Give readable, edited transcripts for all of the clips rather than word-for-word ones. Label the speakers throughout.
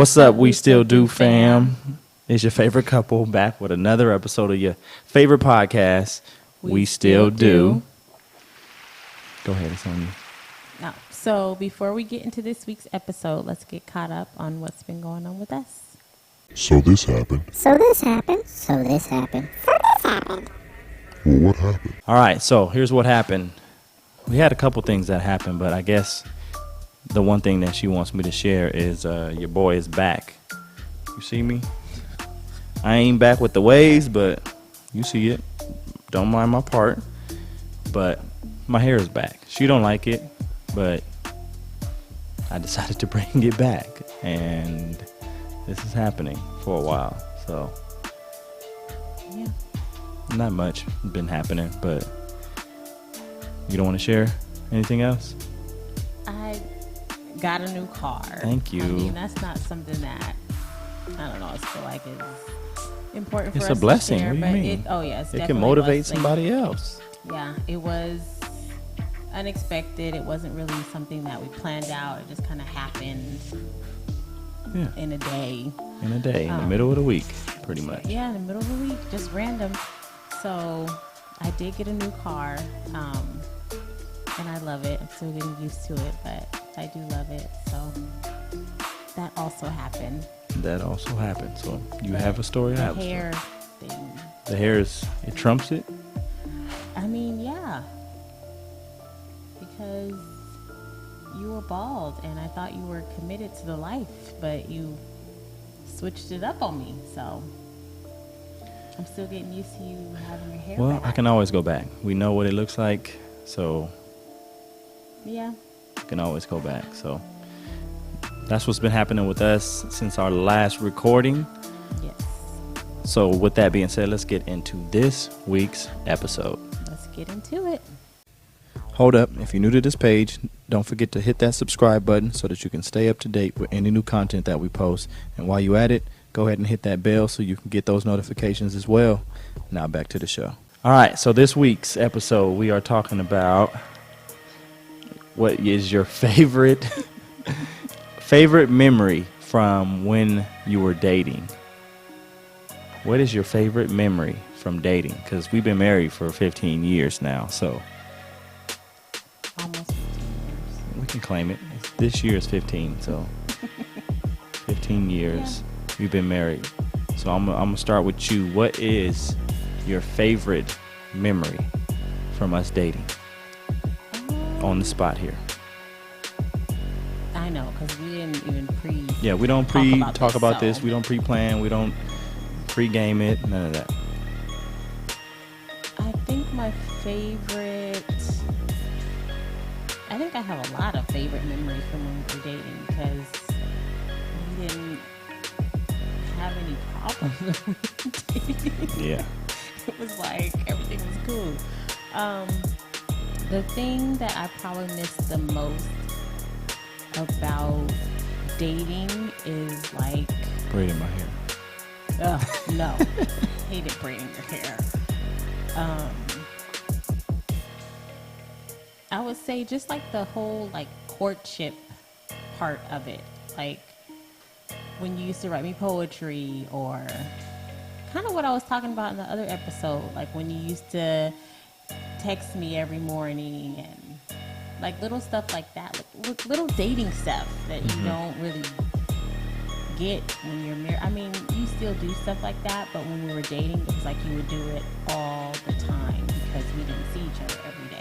Speaker 1: What's up, We Still Do fam? It's your favorite couple back with another episode of your favorite podcast, We Still Do. Go ahead, it's on you.
Speaker 2: No. So before we get into this week's episode, let's get caught up on what's been going on with us.
Speaker 3: So this happened.
Speaker 4: So this happened. So this happened. So this happened.
Speaker 3: Well, what happened?
Speaker 1: All right, so here's what happened. We had a couple things that happened, but I guess the one thing that she wants me to share is your boy is back. You see me? I ain't back with the waves, but you see it. Don't mind my part. But my hair is back. She don't like it, but I decided to bring it back. And this is happening for a while. So,
Speaker 2: Yeah.
Speaker 1: not much been happening, but you don't want to share anything else?
Speaker 2: I got a new car.
Speaker 1: Thank you.
Speaker 2: I mean, that's not something that, I don't know, I feel like is important for
Speaker 1: It's
Speaker 2: us
Speaker 1: a blessing.
Speaker 2: to share.
Speaker 1: What do you
Speaker 2: But
Speaker 1: mean?
Speaker 2: It's
Speaker 1: It
Speaker 2: definitely
Speaker 1: can
Speaker 2: a
Speaker 1: motivate
Speaker 2: blessing.
Speaker 1: somebody else.
Speaker 2: Yeah, it was unexpected. It wasn't really something that we planned out. It just kind of happened
Speaker 1: Yeah.
Speaker 2: in a day.
Speaker 1: In a day, in the middle of the week, pretty much.
Speaker 2: Yeah, in the middle of the week, just random. So I did get a new car, and I love it. I'm still getting used to it, but I do love it. So that also happened.
Speaker 1: That also happened. So you have a story. I
Speaker 2: The
Speaker 1: have a story.
Speaker 2: hair thing.
Speaker 1: The hair it trumps it.
Speaker 2: I mean, yeah. Because you were bald, and I thought you were committed to the life, but you switched it up on me. So I'm still getting used to you having your hair
Speaker 1: Well,
Speaker 2: back.
Speaker 1: I can always go back. We know what it looks like, so
Speaker 2: Yeah.
Speaker 1: I can always go back. So that's what's been happening with us since our last recording.
Speaker 2: Yes.
Speaker 1: So with that being said, let's get into this week's episode.
Speaker 2: Let's get into it.
Speaker 1: Hold up, if you're new to this page, don't forget to hit that subscribe button so that you can stay up to date with any new content that we post. And while you're at it, go ahead and hit that bell so you can get those notifications as well. Now back to the show. All right, so this week's episode, we are talking about what is your favorite memory from when you were dating. What is your favorite memory from dating? Because we've been married for 15 years now, so
Speaker 2: Almost 15 years.
Speaker 1: we can claim it. This year is 15, so 15 years we've been married. So I'm gonna start with you. What is your favorite memory from us dating? On the spot here.
Speaker 2: I know, because we didn't even
Speaker 1: Yeah, we don't
Speaker 2: talk about
Speaker 1: this.
Speaker 2: so-
Speaker 1: We don't pre-plan. We don't pre-game it. None of that.
Speaker 2: I think my favorite... I think I have a lot of favorite memories from when we were dating, because we didn't have any problems with dating.
Speaker 1: Yeah.
Speaker 2: It was like everything was cool. The thing that I probably miss the most about dating is like,
Speaker 1: Braiding my hair.
Speaker 2: no, hated braiding your hair. I would say just like the whole like courtship part of it, like when you used to write me poetry, or kind of what I was talking about in the other episode, like when you used to text me every morning, and like little stuff like that, like little dating stuff that you don't really get when you're married. I mean, you still do stuff like that, but when we were dating, it was like you would do it all the time because we didn't see each other every day.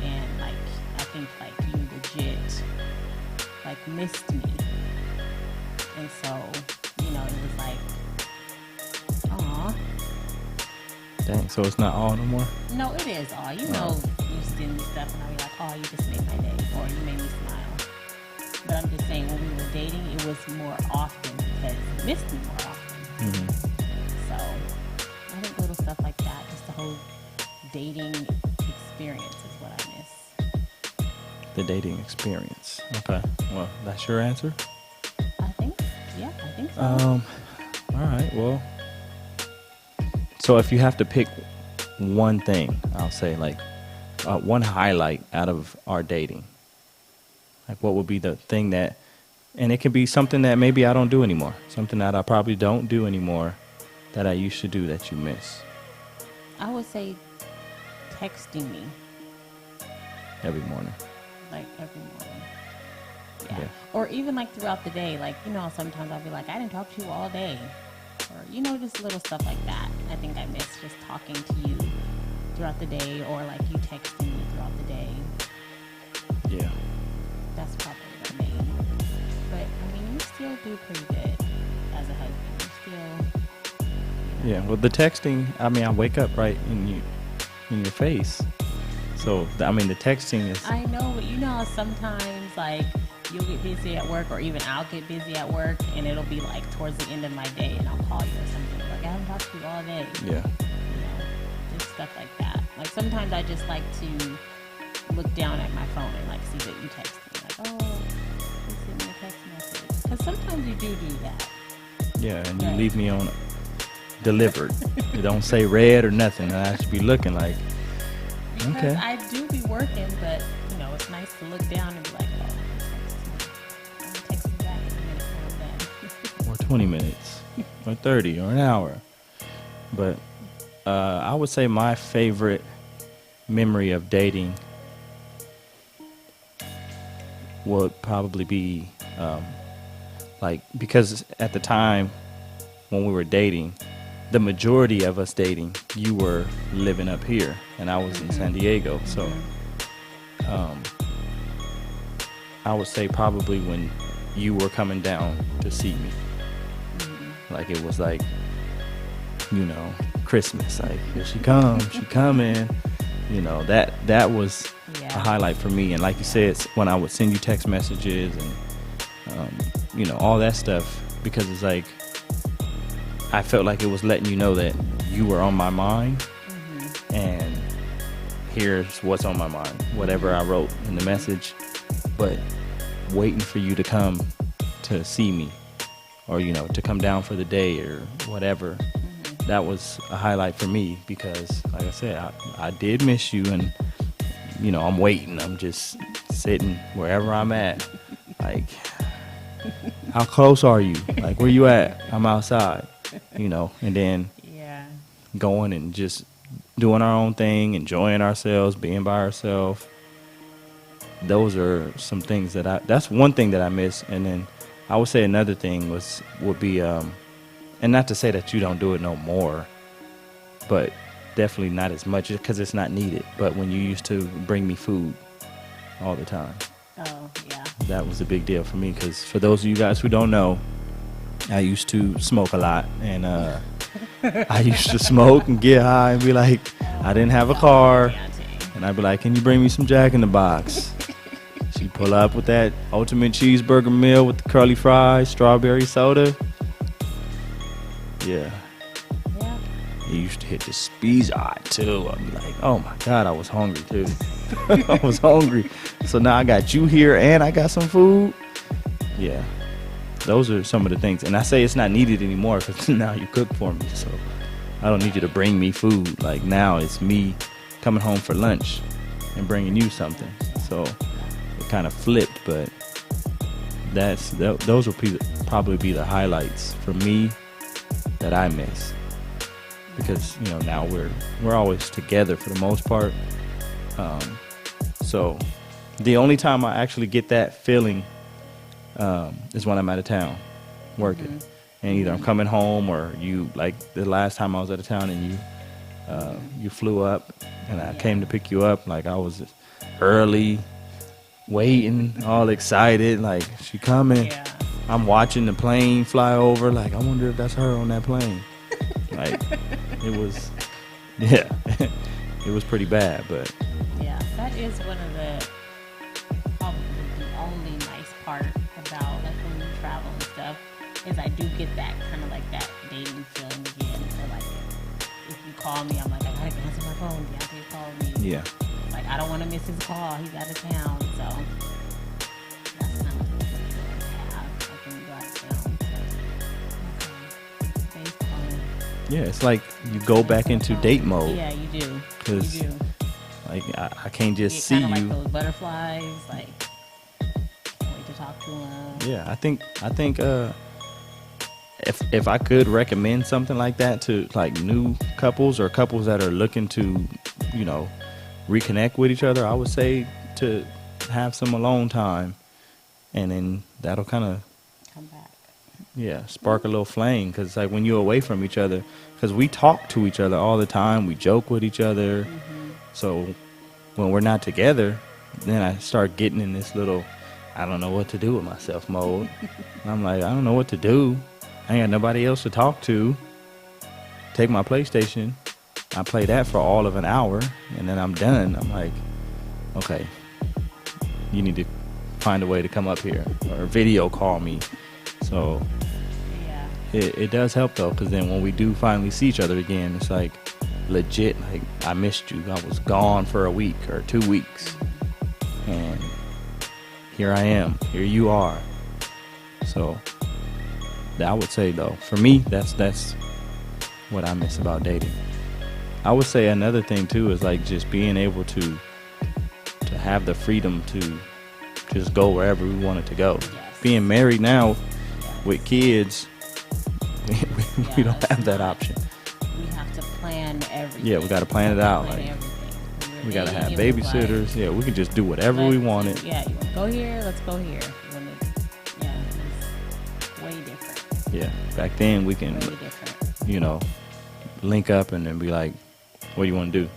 Speaker 2: And like, I think like you legit like missed me. And so, you know, it was like, aw.
Speaker 1: Dang, so it's not all no more?
Speaker 2: No, it is all. You know, you send me stuff and I'll be like, oh, you just made my day, or you made me smile. But I'm just saying, when we were dating, it was more often because you missed me more often. So I think little stuff like that, just the whole dating experience is what I miss.
Speaker 1: The dating experience. Okay. Well, that's your answer?
Speaker 2: I think so.
Speaker 1: All right. Well, so if you have to pick one thing, I'll say like one highlight out of our dating, like what would be the thing that And it can be something that maybe I don't do anymore. Something that I probably don't do anymore that I used to do that you miss
Speaker 2: I would say texting me
Speaker 1: every morning.
Speaker 2: like every morning. Yeah.
Speaker 1: Yeah.
Speaker 2: Or even like throughout the day. Like, you know, sometimes I'll be like, I didn't talk to you all day. Or, you know, just little stuff like that. I think I miss just talking to you throughout the day, or like you texting me throughout the day.
Speaker 1: Yeah.
Speaker 2: That's probably the main. But I mean, you still do pretty good as a husband. You still,
Speaker 1: Yeah. Well, the texting, I mean, I wake up right in your face. So, I mean, the texting is,
Speaker 2: I know, but you know how sometimes like you'll get busy at work, or even I'll get busy at work, and it'll be like towards the end of my day, and I'll call you or something. Like, I haven't talked to you all day.
Speaker 1: yeah.
Speaker 2: You know, just stuff like that. Like sometimes I just like to look down at my phone and like see that you text me. Like, oh, you sent me a text message. Because sometimes you do that.
Speaker 1: Yeah. And you
Speaker 2: Right.
Speaker 1: leave me on delivered. You don't say read or nothing. And I should be looking like,
Speaker 2: Because
Speaker 1: okay.
Speaker 2: I do be working, but you know, it's nice to look down and be like, oh, I'm texting back in a minute when I'm done.
Speaker 1: Or 20 minutes, or 30, or an hour. But I would say my favorite memory of dating would probably be like, because at the time when we were dating, the majority of us dating, you were living up here and I was in San Diego. So I would say probably when you were coming down to see me. Like it was like, you know, Christmas. Like, here she comes, she coming. You know, that was
Speaker 2: Yeah.
Speaker 1: a highlight for me. And like you said, when I would send you text messages and, you know, all that stuff, because it's like, I felt like it was letting you know that you were on my mind. And here's what's on my mind, whatever I wrote in the message, but waiting for you to come to see me, or, you know, to come down for the day or whatever. That was a highlight for me because, like I said, I did miss you, and, you know, I'm waiting. I'm just sitting wherever I'm at. Like, how close are you? Like, where you at? I'm outside, you know, and then
Speaker 2: Yeah.
Speaker 1: going and just doing our own thing, enjoying ourselves, being by ourselves. Those are some things that's one thing that I miss. And then I would say another thing would be, and not to say that you don't do it no more, but definitely not as much because it's not needed. But when you used to bring me food all the time,
Speaker 2: Oh, yeah.
Speaker 1: that was a big deal for me. Because for those of you guys who don't know, I used to smoke a lot, and I used to smoke and get high and be like, I didn't have a car,
Speaker 2: Deontay.
Speaker 1: and I'd be like, can you bring me some Jack in the Box? She'd pull up with that ultimate cheeseburger meal with the curly fries, strawberry soda. Yeah,
Speaker 2: Yeah.
Speaker 1: he used to hit the speeds too. I'd be like, oh my God, I was hungry too. I was hungry. So now I got you here and I got some food. Yeah, those are some of the things. And I say it's not needed anymore because now you cook for me. So I don't need you to bring me food. Like now it's me coming home for lunch and bringing you something. So it kind of flipped, but those will probably be the highlights for me that I miss. Because, you know, now we're always together for the most part. So the only time I actually get that feeling is when I'm out of town working. And either I'm coming home or you, like the last time I was out of town and you flew up and I came to pick you up. Like I was early, waiting, all excited, like she coming.
Speaker 2: Yeah.
Speaker 1: I'm watching the plane fly over. Like, I wonder if that's her on that plane. Like, it was, yeah, it was pretty bad, but
Speaker 2: Yeah, that is one of the probably the only nice part about like when you travel and stuff is I do get that kind of like that dating feeling again. So like if you call me, I'm like I gotta answer my phone. Deontay called me.
Speaker 1: yeah,
Speaker 2: Like I don't want to miss his call. He's out of town, so that's kind of the feeling I have like when you go out of town. So, okay. FaceTime.
Speaker 1: yeah. It's like you go back into date mode.
Speaker 2: Yeah, you do.
Speaker 1: 'Cause
Speaker 2: You do.
Speaker 1: Like I can't just
Speaker 2: Get
Speaker 1: see
Speaker 2: kinda
Speaker 1: you.
Speaker 2: like those butterflies, like can't wait to talk talk to them.
Speaker 1: Yeah, I think if I could recommend something like that to like new couples or couples that are looking to, you know, reconnect with each other, I would say to have some alone time, and then that'll kind of
Speaker 2: Come back.
Speaker 1: spark a little flame, because like when you're away from each other, because we talk to each other all the time, we joke with each other, so when we're not together, then I start getting in this little I don't know what to do with myself mode. And I'm like, I don't know what to do. I ain't got nobody else to talk to. Take my PlayStation, I play that for all of an hour, and then I'm done. I'm like, okay, you need to find a way to come up here or video call me. So
Speaker 2: Yeah.
Speaker 1: it does help though, because then when we do finally see each other again, it's like legit, like I missed you. I was gone for a week or 2 weeks, and here I am. Here you are. So I would say though, for me, that's what I miss about dating. I would say another thing too is like just being able to have the freedom to just go wherever we wanted to go.
Speaker 2: Yes.
Speaker 1: Being married now
Speaker 2: Yes.
Speaker 1: with kids, we don't
Speaker 2: Yes.
Speaker 1: have that option.
Speaker 2: We have to plan everything.
Speaker 1: Yeah, we got to plan it out.
Speaker 2: Plan
Speaker 1: Like
Speaker 2: everything. When we're
Speaker 1: we got to have
Speaker 2: dating, it was like,
Speaker 1: babysitters. Yeah, we can just do whatever we
Speaker 2: let's-
Speaker 1: wanted.
Speaker 2: Yeah, you want to go here? Let's go here. You wanna, yeah, it's way different.
Speaker 1: Yeah, back then we can,
Speaker 2: Way different.
Speaker 1: you know, link up and then be like, what do you want to do?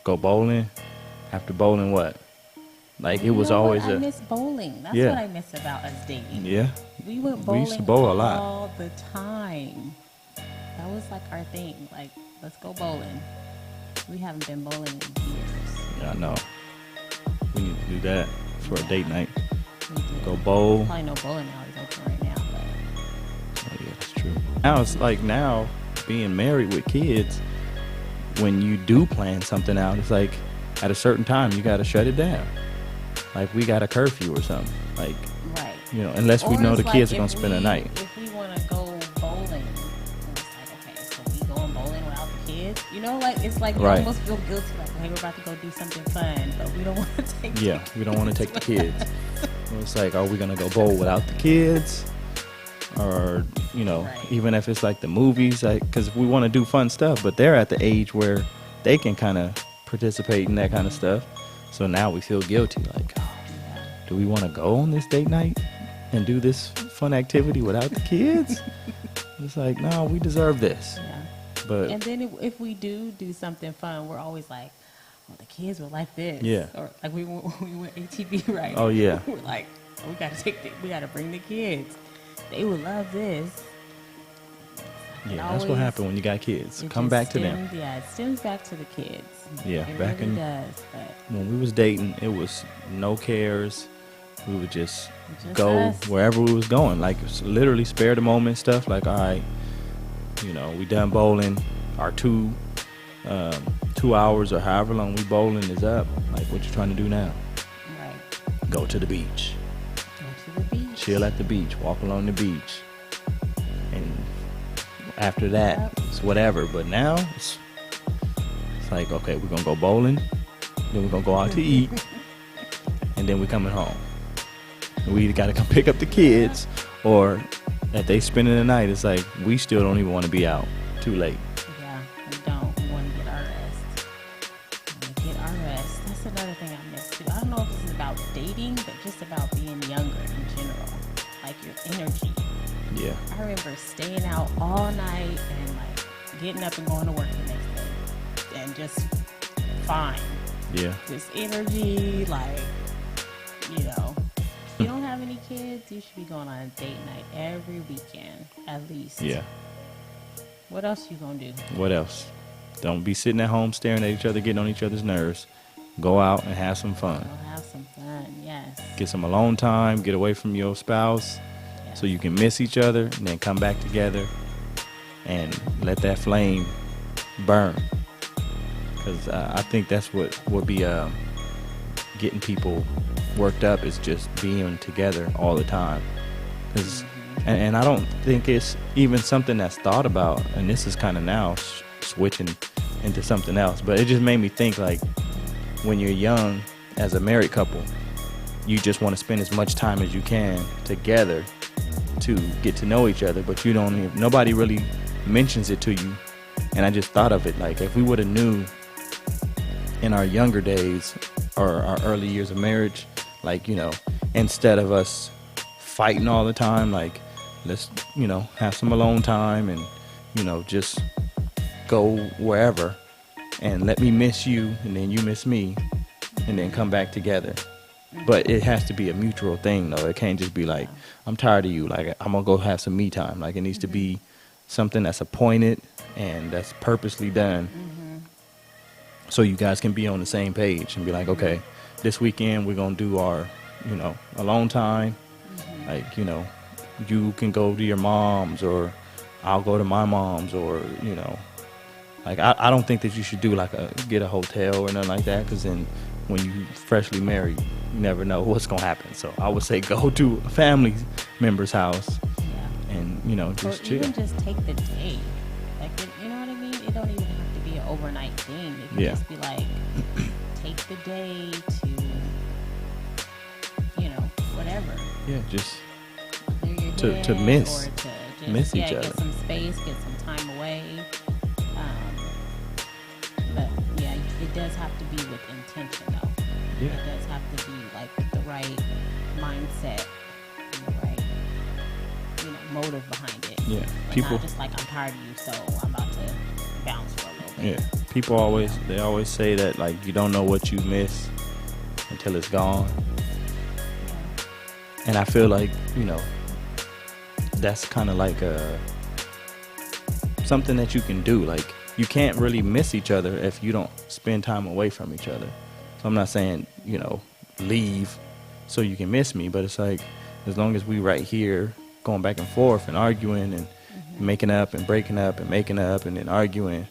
Speaker 1: Go bowling? After bowling, what? Like it
Speaker 2: You
Speaker 1: was
Speaker 2: know what?
Speaker 1: always
Speaker 2: I
Speaker 1: a
Speaker 2: miss bowling. That's
Speaker 1: Yeah.
Speaker 2: what I miss about us dating.
Speaker 1: yeah.
Speaker 2: We went
Speaker 1: We
Speaker 2: bowling
Speaker 1: used to bowl a lot.
Speaker 2: all the time. That was like our thing. Like, let's go bowling. We haven't been bowling in years.
Speaker 1: Yeah, I know. We need to do that for a date night.
Speaker 2: We do.
Speaker 1: Go bowl.
Speaker 2: Probably no bowling alleys open right now, but
Speaker 1: Oh, yeah, that's true. Now it's like now being married with kids, when you do plan something out, it's like at a certain time you got to shut it down. Like we got a curfew or something. Like,
Speaker 2: right.
Speaker 1: you know, unless we
Speaker 2: Or
Speaker 1: know
Speaker 2: it's
Speaker 1: the kids are
Speaker 2: like
Speaker 1: gonna
Speaker 2: if
Speaker 1: spend a
Speaker 2: we-
Speaker 1: night.
Speaker 2: If we want to go bowling, it's like, okay, so we going bowling without the kids? You know, like it's like you
Speaker 1: Right.
Speaker 2: almost feel guilty, like, hey, we're about to go do something fun, but we don't want to take.
Speaker 1: Yeah, we don't want to take the kids. It's like, are we gonna go bowl without the kids? Or, you know,
Speaker 2: Right.
Speaker 1: even if it's like the movies, like, because we want to do fun stuff, but they're at the age where they can kind of participate in that kind of stuff. So now we feel guilty, like, oh,
Speaker 2: Yeah.
Speaker 1: do we want to go on this date night and do this fun activity without the kids? It's like, no, we deserve this.
Speaker 2: Yeah.
Speaker 1: But
Speaker 2: And then if we do something fun, we're always like, well, the kids will like this.
Speaker 1: Yeah.
Speaker 2: Or like we went ATV, right?
Speaker 1: Oh, yeah.
Speaker 2: We're like, we got to we got to bring the kids. They would love this. It
Speaker 1: yeah, that's what
Speaker 2: always-
Speaker 1: happened when you got kids.
Speaker 2: it
Speaker 1: Come
Speaker 2: just
Speaker 1: back to them.
Speaker 2: stems- Yeah, it stems back to the kids.
Speaker 1: Yeah,
Speaker 2: it
Speaker 1: back
Speaker 2: really
Speaker 1: in-
Speaker 2: does. But
Speaker 1: When we was dating, it was no cares. We would just
Speaker 2: Just
Speaker 1: go
Speaker 2: us.
Speaker 1: wherever we was going. Like it's literally spare the moment stuff. Like, all right, you know, we done bowling. Our 2 hours or however long we bowling is up. Like, what you trying to do now?
Speaker 2: right,
Speaker 1: Go to the beach.
Speaker 2: go to the beach.
Speaker 1: Chill at the beach. Walk along the beach. And after that,
Speaker 2: Yep.
Speaker 1: it's whatever. But now it's like, okay, we're gonna go bowling. Then we're gonna go out to eat. And then we're coming home. And we either gotta come pick up the kids, or if they spending the night, it's like we still don't even want to be out. Too late.
Speaker 2: Yeah, we don't. We want to get our rest. We want to get our rest. That's another thing I miss too. I don't know if this is about dating, but just about being younger in general. Like your energy.
Speaker 1: Yeah.
Speaker 2: I remember staying out all night and like getting up and going to work the next day, and just fine.
Speaker 1: Yeah.
Speaker 2: This energy, like, you know. If you don't have any kids, you should be going on a date night every weekend, at least.
Speaker 1: Yeah.
Speaker 2: What else you gonna do?
Speaker 1: What else? Don't be sitting at home staring at each other, getting on each other's nerves. Go out and have some fun.
Speaker 2: Go have some fun, yes.
Speaker 1: Get some alone time. Get away from your spouse, so you can miss each other, and then come back together and let that flame burn. Because I think that's what would be getting people worked up, is just being together all the time. 'Cause- and I don't think it's even something that's thought about, and this is kind of now switching into something else, but it just made me think, like, when you're young as a married couple, you just want to spend as much time as you can together to get to know each other, but you don't even, nobody really mentions it to you. And I just thought of it, like if we would have knew in our younger days or our early years of marriage, like, you know, instead of us fighting all the time, like let's, you know, have some alone time and, you know, just go wherever and let me miss you and then you miss me and then come back together. But it has to be a mutual thing, though. It can't just be like, I'm tired of you. Like, I'm going to go have some me time. Like, it needs to be something that's appointed and that's purposely done so you guys can be on the same page and be like, okay, this weekend we're going to do our, you know, alone time. Like, you know, you can go to your mom's or I'll go to my mom's or, you know. Like, I don't think that you should do like get a hotel or nothing like that, because then when you freshly married, you never know what's going to happen. So I would say go to a family member's house and, you know, just
Speaker 2: or
Speaker 1: chill.
Speaker 2: even just take the day. Like, you know what I mean? It don't even have to be an overnight thing. It can
Speaker 1: Yeah.
Speaker 2: just be like, take the day to, you know, whatever.
Speaker 1: Yeah, just
Speaker 2: Clear your
Speaker 1: To
Speaker 2: head
Speaker 1: miss-
Speaker 2: or to just,
Speaker 1: miss each
Speaker 2: get
Speaker 1: other.
Speaker 2: some space, get some time away. But yeah, it does have to be with intention, though.
Speaker 1: Yeah.
Speaker 2: It does have to be like with the right mindset and the right, you know, motive behind it.
Speaker 1: Yeah.
Speaker 2: But
Speaker 1: People,
Speaker 2: not just like, I'm tired of you, so I'm about to bounce for a little bit.
Speaker 1: yeah. People always, they always say that, like, you don't know what you miss until it's gone. And I feel like, you know, that's kind of like something that you can do. Like, you can't really miss each other if you don't spend time away from each other. So I'm not saying, you know, leave so you can miss me, but it's like, as long as we right here going back and forth and arguing and making up and breaking up and making up and then arguing,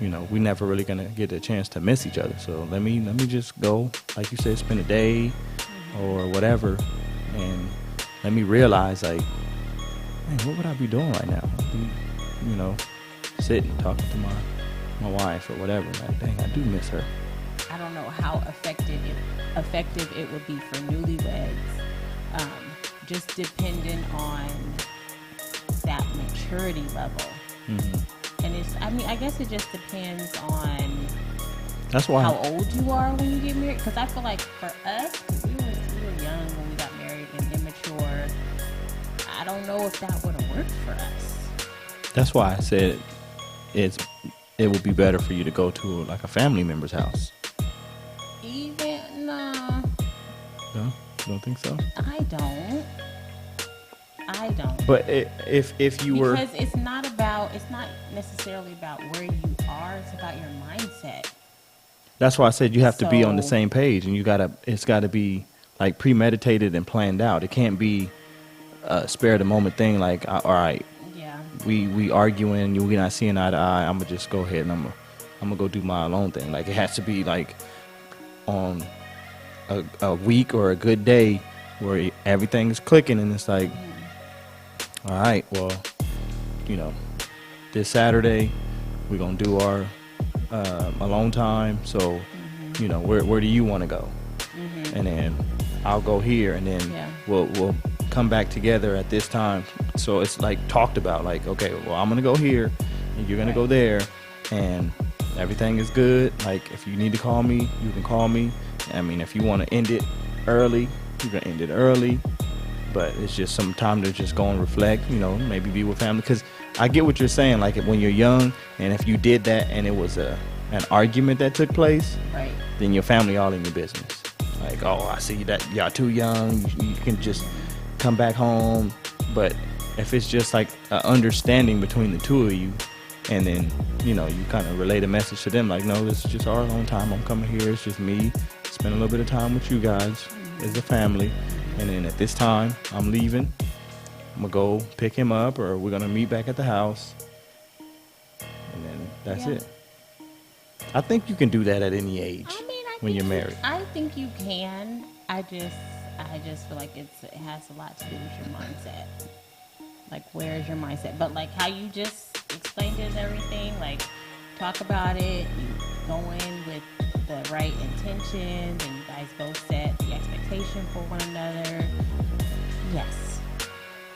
Speaker 1: you know, we never really gonna get a chance to miss each other. So let me just go, like you said, spend a day or whatever, and let me realize, like, man, what would I be doing right now? I'd be, you know, sitting talking to my wife or whatever. Like, dang, I do miss her.
Speaker 2: I don't know how effective it would be for newlyweds, just depending on that maturity level. And I guess it just depends on
Speaker 1: That's why.
Speaker 2: how old you are when you get married. Because I feel like for us, 'cause we were young when we got married and immature. I don't know if that would have worked for us.
Speaker 1: That's why I said it would be better for you to go to like a family member's house.
Speaker 2: Even
Speaker 1: No, you don't think so?
Speaker 2: I don't.
Speaker 1: But if you were,
Speaker 2: Because it's not necessarily about where you are, it's about your mindset.
Speaker 1: that's why I said you have to be on the
Speaker 2: So-
Speaker 1: same page, and it's gotta be like premeditated and planned out. It can't be a spare of the moment thing. Like, all right,
Speaker 2: Yeah.
Speaker 1: we arguing, we not seeing eye to eye. I'm gonna just go ahead and I'm gonna go do my alone thing. Like, it has to be like on a week or a good day where everything is clicking, and it's like, all right, well, you know, this Saturday we're gonna do our alone time. So, you know, where do you want to go? And then I'll go here, and then
Speaker 2: Yeah.
Speaker 1: we'll come back together at this time. So it's like talked about, like, okay, well, I'm gonna go here, and you're gonna go there, and everything is good. Like, if you need to call me, you can call me. I mean, if you want to end it early, you're gonna end it early. But it's just some time to just go and reflect, you know, maybe be with family. Because I get what you're saying, like, when you're young, and if you did that and it was an argument that took place,
Speaker 2: Right.
Speaker 1: then your family all in your business. Like, oh, I see that y'all too young, you can just come back home. But if it's just like an understanding between the two of you, and then, you know, you kind of relay the message to them, like, no, this is just our own time. I'm coming here. It's just me. Spend a little bit of time with you guys as a family. And then at this time, I'm leaving. I'm going to go pick him up, or we're going to meet back at the house. And then that's
Speaker 2: Yeah.
Speaker 1: it. I think you can do that at any age
Speaker 2: I mean,
Speaker 1: when you're married.
Speaker 2: I think you can. I just feel like it has a lot to do with your mindset. Like, where is your mindset? But like how you just explained it and everything, like, talk about it, you go in with the right intentions, and you guys guys both set the expectation for one another, yes.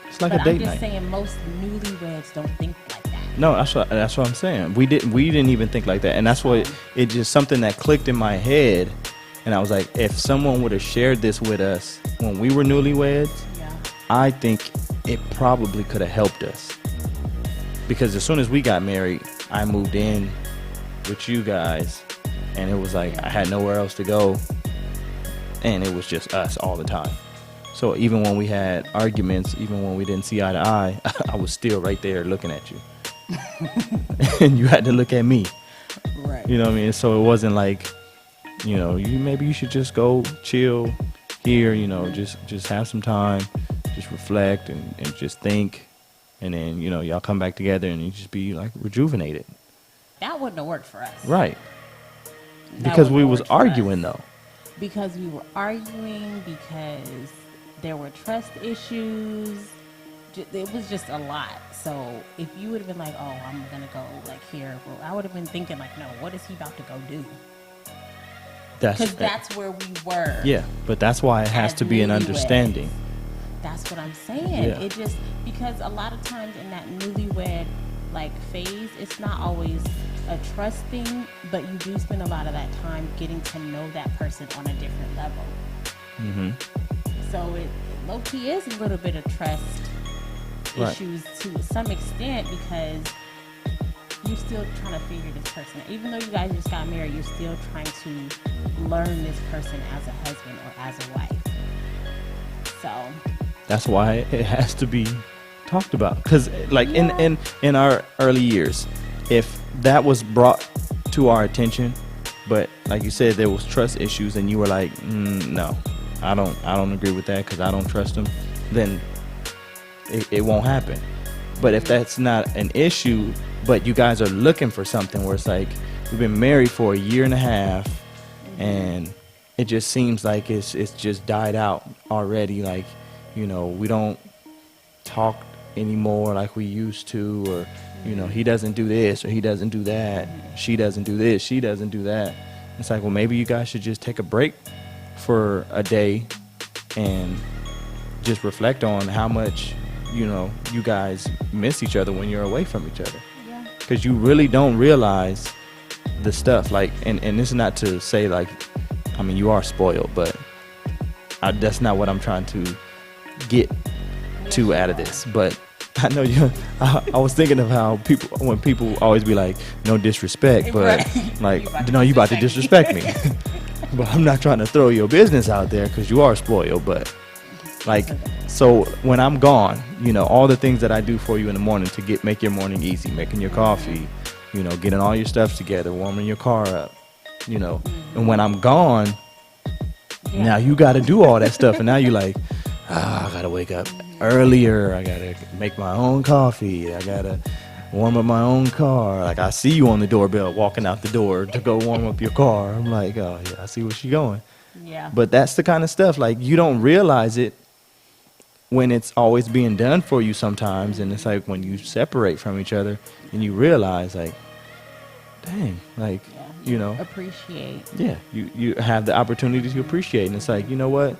Speaker 1: It's like
Speaker 2: But
Speaker 1: a date
Speaker 2: I'm just
Speaker 1: night.
Speaker 2: saying most newlyweds don't think like that.
Speaker 1: No, that's what I'm saying. We didn't even think like that, and that's what it just something that clicked in my head, and I was like, if someone would have shared this with us when we were newlyweds,
Speaker 2: Yeah.
Speaker 1: I think it probably could have helped us. Because as soon as we got married, I moved in with you guys, and it was like I had nowhere else to go, and it was just us all the time. So even when we had arguments, even when we didn't see eye to eye, I was still right there looking at you. And you had to look at me.
Speaker 2: Right.
Speaker 1: You know what I mean? So it wasn't like, maybe you should just go chill here, just have some time, just reflect and just think. And then, y'all come back together and you just be like rejuvenated.
Speaker 2: That wouldn't have worked for us.
Speaker 1: Right.
Speaker 2: That
Speaker 1: Because
Speaker 2: wouldn't
Speaker 1: we
Speaker 2: have
Speaker 1: was
Speaker 2: worked for us.
Speaker 1: arguing though.
Speaker 2: Because we were arguing, because there were trust issues. It was just a lot. So if you would have been like, oh, I'm going to go like here, well, I would have been thinking like, no, what is he about to go do? Because that's where we were.
Speaker 1: Yeah, but that's why it has
Speaker 2: as
Speaker 1: to be an
Speaker 2: newlyweds.
Speaker 1: understanding.
Speaker 2: That's what I'm saying.
Speaker 1: Yeah.
Speaker 2: It just, because a lot of times in that newlywed like phase, it's not always a trust thing, but you do spend a lot of that time getting to know that person on a different level.
Speaker 1: Mm-hmm.
Speaker 2: So it low-key is a little bit of trust
Speaker 1: Right.
Speaker 2: issues to some extent, because you're still trying to figure this person out. Even though you guys just got married, you're still trying to learn this person as a husband or as a wife. So
Speaker 1: That's why it has to be talked about. Because like in our early years, if that was brought to our attention, but like you said, there was trust issues, and you were like, no, I don't agree with that because I don't trust him, then it won't happen. But if that's not an issue, but you guys are looking for something where it's like, we've been married for a year and a half, and it just seems like it's just died out already. Like, we don't talk anymore like we used to, or, he doesn't do this or he doesn't do that. She doesn't do this, she doesn't do that. It's like, well, maybe you guys should just take a break for a day and just reflect on how much, you guys miss each other when you're away from each other.
Speaker 2: yeah,
Speaker 1: Because you really don't realize the stuff. Like, and this is not to say like, I mean, you are spoiled, but that's not what I'm trying to get to out of this. But I know you. I was thinking of how when people always be like, no disrespect, but
Speaker 2: Right.
Speaker 1: like, no, you about to disrespect me. But I'm not trying to throw your business out there because you are spoiled. But like, so when I'm gone, all the things that I do for you in the morning to make your morning easy, making your coffee, getting all your stuff together, warming your car up, and when I'm gone, now you got to do all that stuff. And now you're like, I got to wake up earlier. I got to make my own coffee. I got to warm up my own car. Like, I see you on the doorbell walking out the door to go warm up your car. I'm like, oh, yeah, I see where she's going.
Speaker 2: yeah.
Speaker 1: But that's the kind of stuff, like, you don't realize it when it's always being done for you sometimes. And it's like when you separate from each other and you realize, like, dang, like,
Speaker 2: Appreciate.
Speaker 1: yeah, you have the opportunity to appreciate. And it's like, you know what?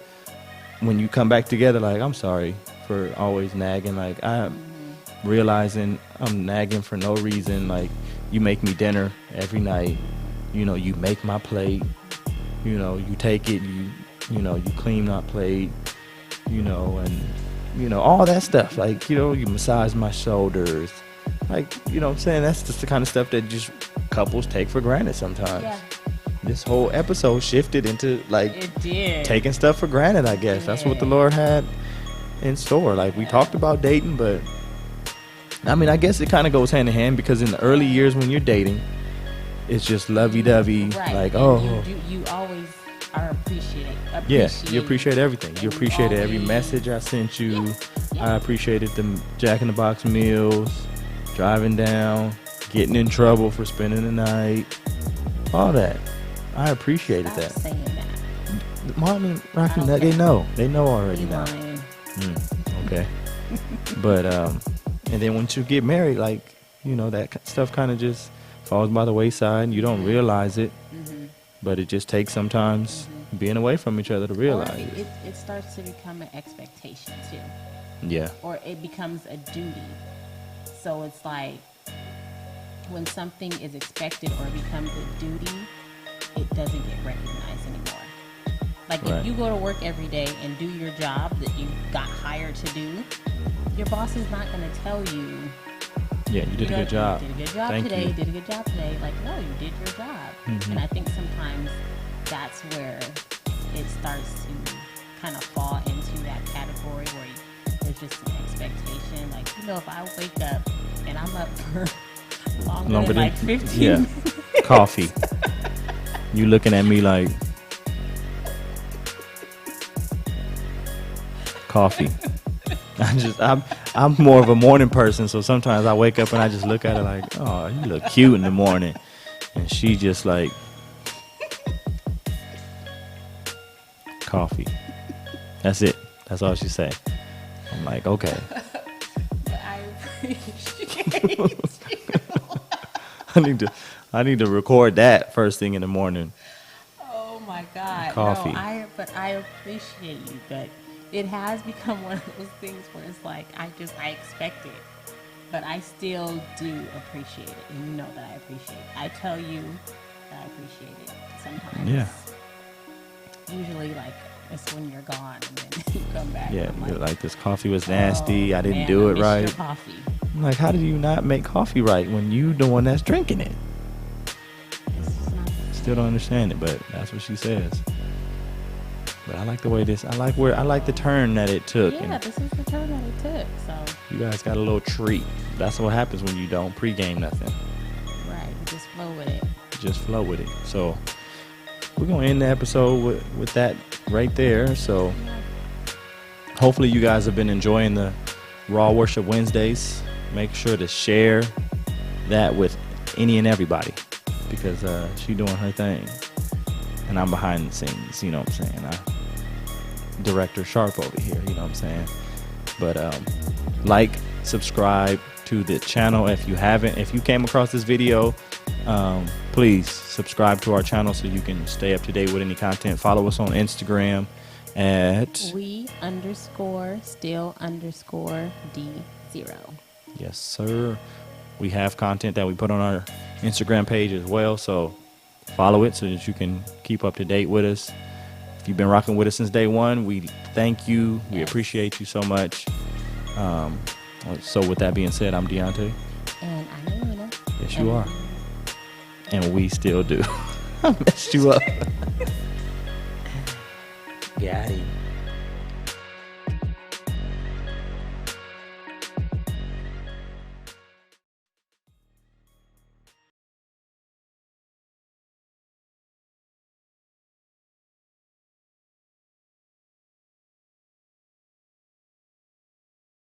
Speaker 1: When you come back together, like, I'm sorry for always nagging. Like, I'm realizing I'm nagging for no reason. Like, you make me dinner every night. You make my plate. You take it, you clean my plate, and, all that stuff. Like, you massage my shoulders. Like, what I'm saying? That's just the kind of stuff that just couples take for granted sometimes.
Speaker 2: Yeah,
Speaker 1: This whole episode shifted into, like,
Speaker 2: it did.
Speaker 1: taking stuff for granted, I guess. That's what the Lord had in store. Like, we talked about dating, but, I mean, I guess it kind of goes hand in hand, because in the early years when you're dating, it's just lovey-dovey,
Speaker 2: Right.
Speaker 1: like,
Speaker 2: And
Speaker 1: oh.
Speaker 2: you always are appreciating.
Speaker 1: Yeah, you appreciate everything. You appreciated every
Speaker 2: always-
Speaker 1: message I sent you.
Speaker 2: Yeah.
Speaker 1: I appreciated the Jack in the Box meals, driving down, getting in trouble for spending the night, all that. I appreciated
Speaker 2: Stop
Speaker 1: that.
Speaker 2: saying that.
Speaker 1: Mom and Rocky,
Speaker 2: I don't
Speaker 1: they
Speaker 2: care.
Speaker 1: know. They know already
Speaker 2: You
Speaker 1: now.
Speaker 2: lying.
Speaker 1: Okay. But, and then once you get married, like, that stuff kind of just falls by the wayside and you don't realize it. But it just takes sometimes, being away from each other to
Speaker 2: Or
Speaker 1: realize it.
Speaker 2: it starts to become an expectation too,
Speaker 1: Yeah.
Speaker 2: or it becomes a duty. So it's like when something is expected or becomes a duty, it doesn't get recognized anymore. Like
Speaker 1: Right.
Speaker 2: if you go to work every day and do your job that you got hired to do, your boss is not going to tell you,
Speaker 1: Yeah, you did a good job.
Speaker 2: You did a good job
Speaker 1: Thank
Speaker 2: today.
Speaker 1: you.
Speaker 2: Did a good job today. Like, no, you did your job.
Speaker 1: Mhm.
Speaker 2: And I think sometimes that's where it starts to kind of fall into that category where there's just an expectation. Like, you know, if I wake up and I'm up for longer than like 15
Speaker 1: yeah.
Speaker 2: minutes,
Speaker 1: Coffee. You looking at me like coffee. I'm more of a morning person, so sometimes I wake up and I just look at her like, oh, you look cute in the morning, and she just like coffee. That's it. That's all she say. I'm like, okay.
Speaker 2: I appreciate you.
Speaker 1: I need to record that first thing in the morning.
Speaker 2: Oh my God.
Speaker 1: Coffee.
Speaker 2: No, but I appreciate you, but it has become one of those things where it's like I expect it, but I still do appreciate it, and you know that I appreciate it. I tell you that I appreciate it sometimes.
Speaker 1: Yeah.
Speaker 2: Usually, like it's when you're gone and then you come back.
Speaker 1: Yeah,
Speaker 2: and I'm
Speaker 1: you're like, this coffee was nasty.
Speaker 2: "Oh,
Speaker 1: I didn't
Speaker 2: man,
Speaker 1: do
Speaker 2: I
Speaker 1: it
Speaker 2: miss your
Speaker 1: right.
Speaker 2: coffee.
Speaker 1: I'm like, how do you not make coffee right when you the one that's drinking it?
Speaker 2: It's just not the
Speaker 1: Still don't understand it, but that's what she says. But I like the way I like the turn that it took.
Speaker 2: Yeah,
Speaker 1: And
Speaker 2: this is the turn that it took. So,
Speaker 1: you guys got a little treat. That's what happens when you don't pregame nothing.
Speaker 2: right, you just flow with it.
Speaker 1: Just flow with it. So we're gonna end the episode with that right there. So hopefully you guys have been enjoying the Raw Worship Wednesdays. Make sure to share that with any and everybody, because she doing her thing and I'm behind the scenes, you know what I'm saying? Director Sharp over here, you know what I'm saying? But like, subscribe to the channel if you haven't. If you came across this video, please subscribe to our channel so you can stay up to date with any content. Follow us on Instagram at
Speaker 2: we_still_D0.
Speaker 1: yes sir. We have content that we put on our Instagram page as well, so follow it so that you can keep up to date with us. If you've been rocking with us since day one, we thank you. We appreciate you so much. So with that being said, I'm Deontay.
Speaker 2: And I'm Elena.
Speaker 1: Yes, you are. And we still do. I messed you up. Got him.